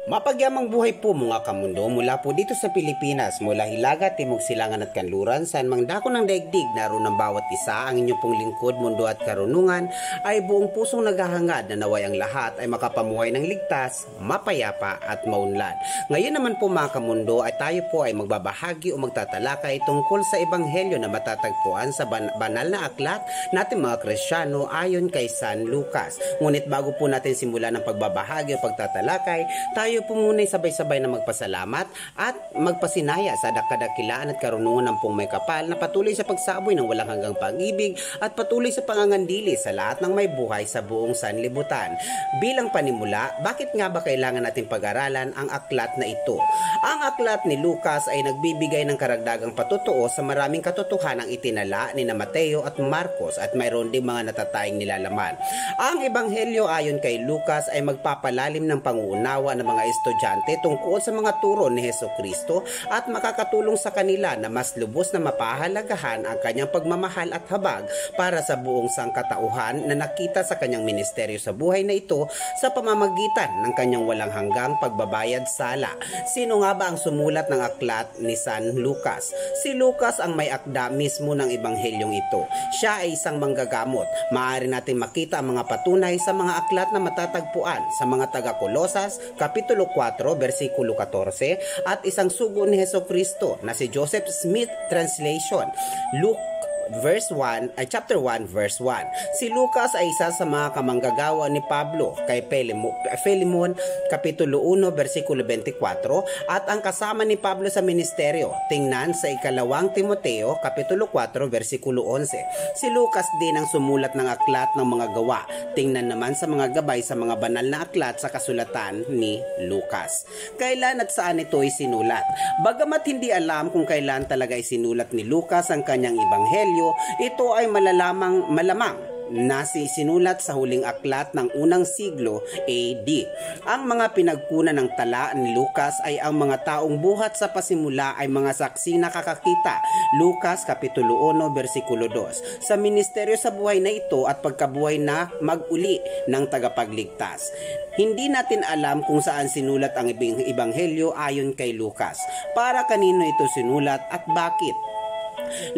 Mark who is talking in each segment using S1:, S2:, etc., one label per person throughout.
S1: Mapagyamang buhay po mga kamundo mula po dito sa Pilipinas, mula Hilaga, Timog Silangan at Kanluran, saan mang dako ng daigdig naroon ng bawat isa. Ang inyong pong lingkod, mundo at karunungan ay buong pusong naghahangad na naway ang lahat ay makapamuhay ng ligtas, mapayapa at maunlad. Ngayon naman po mga kamundo ay tayo po ay magbabahagi o magtatalakay tungkol sa ebanghelyo na matatagpuan sa banal na aklat natin mga Kristiyano ayon kay San Lucas. Ngunit bago po natin simulan ang pagbabahagi o pagtatalakay, tayo po muna sabay-sabay na magpasalamat at magpasinaya sa kadakilaan at karunungan ng pong may kapal na patuloy sa pagsaboy ng walang hanggang pag-ibig at patuloy sa pangangandili sa lahat ng may buhay sa buong sanlibutan. Bilang panimula, bakit nga ba kailangan natin pag-aralan ang aklat na ito? Ang aklat ni Lucas ay nagbibigay ng karagdagang patutuo sa maraming katotohanang itinala ni Mateo at Marcos at mayroon ding mga natatayang nilalaman. Ang ebanghelyo ayon kay Lucas ay magpapalalim ng panguunawa ng mga estudyante tungkol sa mga turo ni Hesukristo at makakatulong sa kanila na mas lubos na mapahalagahan ang kanyang pagmamahal at habag para sa buong sangkatauhan na nakita sa kanyang ministeryo sa buhay na ito sa pamamagitan ng kanyang walang hanggang pagbabayad sala. Sino nga ba ang sumulat ng aklat ni San Lucas? Si Lucas ang may akda mismo ng ebanghelyong ito. Siya ay isang manggagamot. Maaari natin makita ang mga patunay sa mga aklat na matatagpuan sa mga taga-Kolosas, Kapitulo 4, versikulo 14 at isang sugo ni Hesukristo na si Joseph Smith Translation, chapter 1 verse 1. Si Lucas ay isa sa mga kamanggagawa ni Pablo kay Philemon kapitulo 1 versikulo 24 at ang kasama ni Pablo sa ministeryo. Tingnan sa ikalawang Timoteo kapitulo 4 versikulo 11. Si Lucas din ang sumulat ng aklat ng mga gawa. Tingnan naman sa mga gabay sa mga banal na aklat sa kasulatan ni Lucas. Kailan at saan ito isinulat? Bagamat hindi alam kung kailan talaga isinulat ni Lucas ang kanyang ebanghelyo, ito ay malamang na sinulat sa huling aklat ng unang siglo AD. Ang mga pinagkunan ng tala ni Lucas ay ang mga taong buhat sa pasimula ay mga saksi na kakakita. Lucas kapitulo 1 versikulo 2. Sa ministeryo sa buhay na ito at pagkabuhay na mag-uli ng tagapagligtas. Hindi natin alam kung saan sinulat ang ebanghelyo ayon kay Lucas. Para kanino ito sinulat at bakit?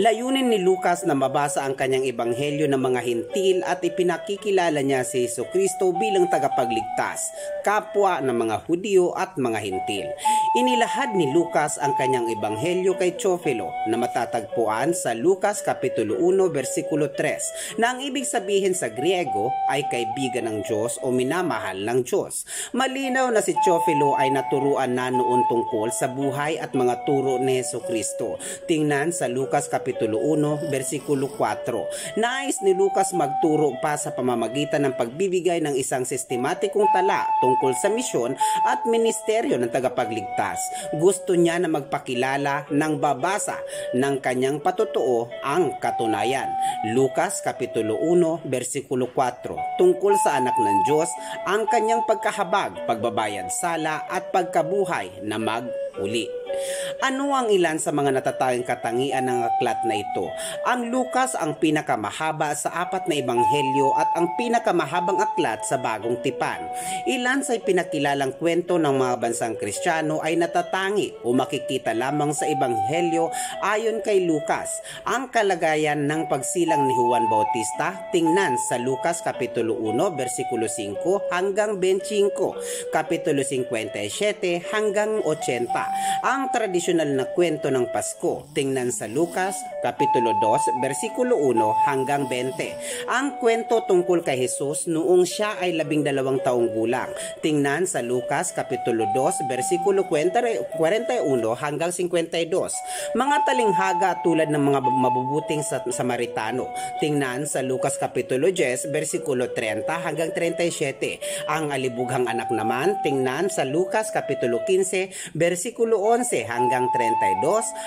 S1: Layunin ni Lucas na mabasa ang kanyang ebanghelyo ng mga hintil at ipinakikilala niya si Hesukristo bilang tagapagligtas, kapwa ng mga Hudyo at mga hintil. Inilahad ni Lucas ang kanyang ebanghelyo kay Teofilo na matatagpuan sa Lucas kapitulo 1 versikulo 3 na ang ibig sabihin sa Griego ay kaibigan ng Diyos o minamahal ng Diyos. Malinaw na si Teofilo ay naturuan na noon tungkol sa buhay at mga turo ni Hesukristo. Tingnan sa Lucas kapitulo 1 versikulo 4. Nais ni Lucas magturo pa sa pamamagitan ng pagbibigay ng isang sistematikong tala tungkol sa misyon at ministeryo ng tagapagligtas. Gusto niya na magpakilala ng babasa ng kanyang patutuo ang katunayan. Lucas kapitulo 1 versikulo 4. Tungkol sa anak ng Diyos, ang kanyang pagkahabag, pagbabayad sala at pagkabuhay na mag-uli. Ano ang ilan sa mga natatanging katangian ng aklat na ito? Ang Lucas ang pinakamahaba sa apat na ebanghelyo at ang pinakamahabang aklat sa Bagong Tipan. Ilan sa pinakilalang kwento ng mga bansang Kristiyano ay natatangi o makikita lamang sa ebanghelyo ayon kay Lucas. Ang kalagayan ng pagsilang ni Juan Bautista, tingnan sa Lucas kapitulo 1 versikulo 5 hanggang 25, kapitulo 57 hanggang 80. Ang tradisyonal na kwento ng Pasko, tingnan sa Lucas kapitulo 2 versikulo 1 hanggang 20. Ang kwento tungkol kay Jesus noong siya ay 12 taong gulang, tingnan sa Lucas kapitulo 2 versikulo 41 hanggang 52. Mga talinghaga tulad ng mga mabubuting Samaritano, tingnan sa Lucas kapitulo 10 versikulo 30 hanggang 37. Ang alibughang anak naman, tingnan sa Lucas kapitulo 15 versikulo 11 hanggang 32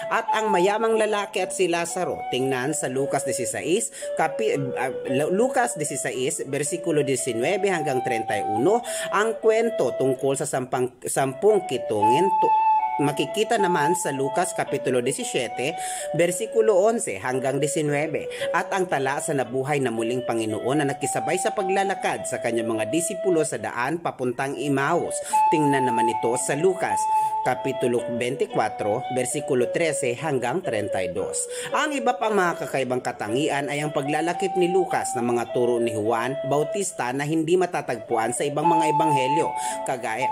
S1: at ang mayamang lalaki at si Lazaro, tingnan sa Lucas 16 versikulo 19 hanggang 31. Ang kwento tungkol sa sampung kitungin makikita naman sa Lucas Kapitulo 17, versikulo 11 hanggang 19, at ang tala sa nabuhay na muling Panginoon na nakisabay sa paglalakad sa kanyang mga disipulo sa daan papuntang Emmaus. Tingnan naman ito sa Lucas Kapitulo 24, versikulo 13 hanggang 32. Ang iba pang mga kakaibang katangian ay ang paglalakip ni Lucas ng mga turo ni Juan Bautista na hindi matatagpuan sa ibang mga ebanghelyo, kagaya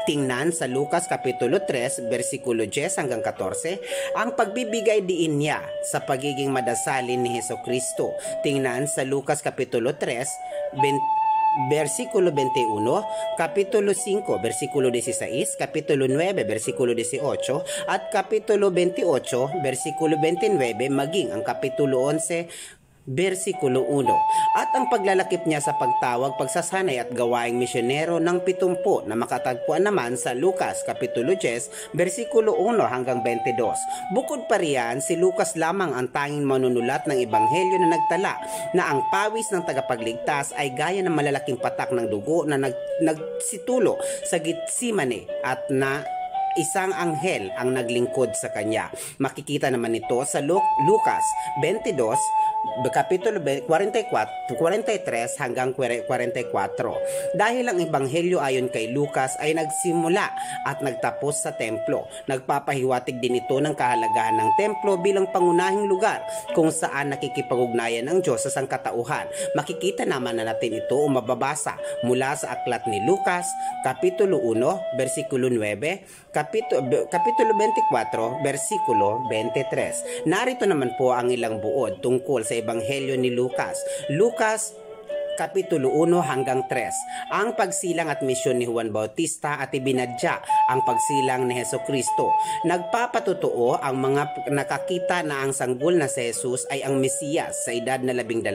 S1: tingnan sa Lucas Kapitulo 3, versikulo 10 hanggang 14, ang pagbibigay diin niya sa pagiging madasalin ni Hesukristo. Tingnan sa Lucas Kapitulo 3, versikulo 21, Kapitulo 5, versikulo 16, Kapitulo 9, versikulo 18, at Kapitulo 28, versikulo 29, maging ang Kapitulo 11, versikulo 1, at ang paglalakip niya sa pagtawag, pagsasanay at gawaing misyonero ng 70 na makatagpuan naman sa Lucas Kapitulo 10, versikulo 1 hanggang 22. Bukod pa riyan, si Lucas lamang ang tanging manunulat ng ebanghelyo na nagtala na ang pawis ng tagapagligtas ay gaya ng malalaking patak ng dugo na nagsitulo sa Getsemane at na isang anghel ang naglingkod sa kanya. Makikita naman ito sa Lucas 22, Kapitulo 43 hanggang 44. Dahil ang ebanghelyo ayon kay Lucas ay nagsimula at nagtapos sa templo, nagpapahiwatig din ito ng kahalagahan ng templo bilang pangunahing lugar kung saan nakikipag-ugnayan ng Diyos sa sangkatauhan. Makikita naman na natin ito o mababasa mula sa aklat ni Lucas, Kapitulo 1, versikulo 9, Kapitulo 24, versikulo 23. Narito naman po ang ilang buod tungkol sa ebanghelyo ni Lucas. Lucas Kapitulo 1 hanggang 3. Ang pagsilang at misyon ni Juan Bautista at ibinadya ang pagsilang ni Hesukristo. Nagpapatotoo ang mga nakakita na ang sanggol na si Jesus ay ang Mesiyas. Sa edad na 12,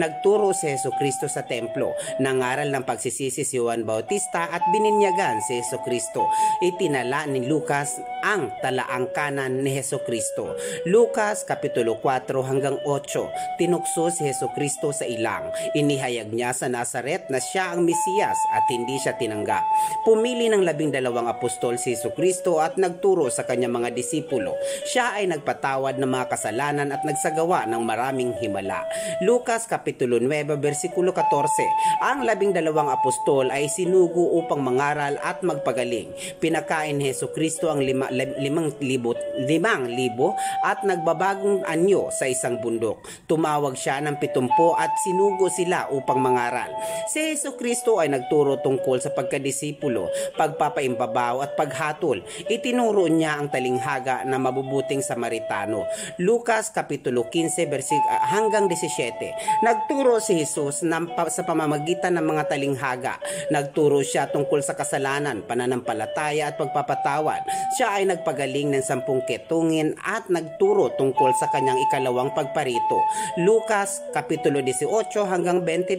S1: nagturo si Hesukristo sa templo. Nangaral ng pagsisisi si Juan Bautista at bininyagan si Hesukristo. Itinala ni Lucas ang talaang kanan ni Hesukristo. Lucas Kapitulo 4 hanggang 8. Tinukso si Hesukristo sa ilang. Inihayag niya sa Nazaret na siya ang Mesiyas at hindi siya tinanggap. Pumili ng 12 apostol si Hesukristo at nagturo sa kanyang mga disipulo. Siya ay nagpatawad ng mga kasalanan at nagsagawa ng maraming himala. Lucas Kapitulo 9, versikulo 14. Ang 12 apostol ay sinugo upang mangaral at magpagaling. Pinakain ni Hesukristo ang 5,000 at nagbabagong anyo sa isang bundok. Tumawag siya ng 70 at sinugo sila upang mangaral. Si Hesukristo ay nagturo tungkol sa pagkadisipulo, pagpapaimbabaw at paghatol. Itinuro niya ang talinghaga na mabubuting Samaritano. Lucas Kapitulo 15 hanggang 17. Nagturo si Jesus sa pamamagitan ng mga talinghaga. Nagturo siya tungkol sa kasalanan, pananampalataya at pagpapatawad. Siya ay nagpagaling ng 10 ketungin at nagturo tungkol sa kanyang ikalawang pagparito. Lucas Kapitulo 18 hanggang 22.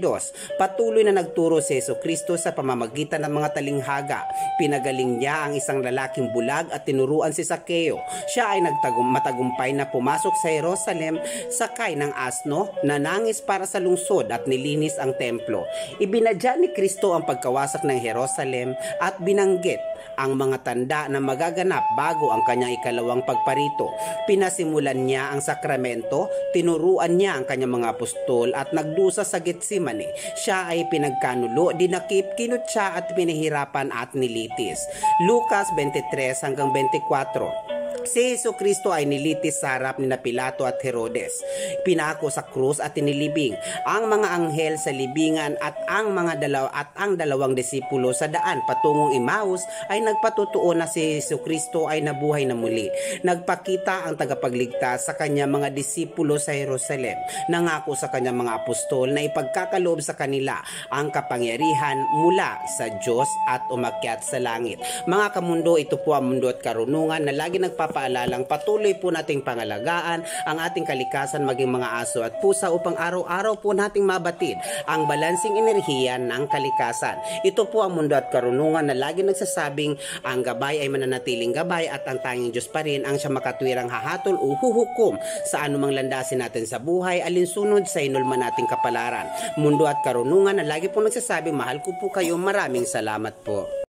S1: Patuloy na nagturo si Hesukristo sa pamamagitan ng mga talinghaga. Pinagaling niya ang isang lalaking bulag at tinuruan si Sakeo. Siya ay matagumpay na pumasok sa Jerusalem sakay ng asno, nanangis para sa lungsod at nilinis ang templo. Ibinadya ni Kristo ang pagkawasak ng Jerusalem at binanggit ang mga tanda na magaganap bago ang kanyang ikalawang pagparito. Pinasimulan niya ang sakramento, tinuruan niya ang kanyang mga apostol at nagdusa sa Getsemane. Siya ay pinagkanulo, dinakip, kinutya at pinahirapan at nilitis. Lucas 23 hanggang 24. Si Hesukristo ay nilitis sa harap ni Pilato at Herodes. Pinako sa krus at tinilibing. Ang mga anghel sa libingan at ang dalawang disipulo sa daan patungong Emmaus ay nagpatutuo na si Hesukristo ay nabuhay na muli. Nagpakita ang tagapagligtas sa kanyang mga disipulo sa Jerusalem. Nangako sa kanyang mga apostol na ipagkakaloob sa kanila ang kapangyarihan mula sa Diyos at umakyat sa langit. Mga kamundo, ito po ang Mundo at Karunungan na lagi paalalang patuloy po nating pangalagaan ang ating kalikasan maging mga aso at pusa upang araw-araw po nating mabatid ang balansing enerhiya ng kalikasan. Ito po ang Mundo at Karunungan na lagi nagsasabing ang gabay ay mananatiling gabay at ang tanging Diyos pa rin ang siya makatwirang hahatol o huhukom sa anumang landasin natin sa buhay alinsunod sa inulman nating kapalaran. Mundo at Karunungan na lagi po nagsasabing mahal ko po kayo. Maraming salamat po.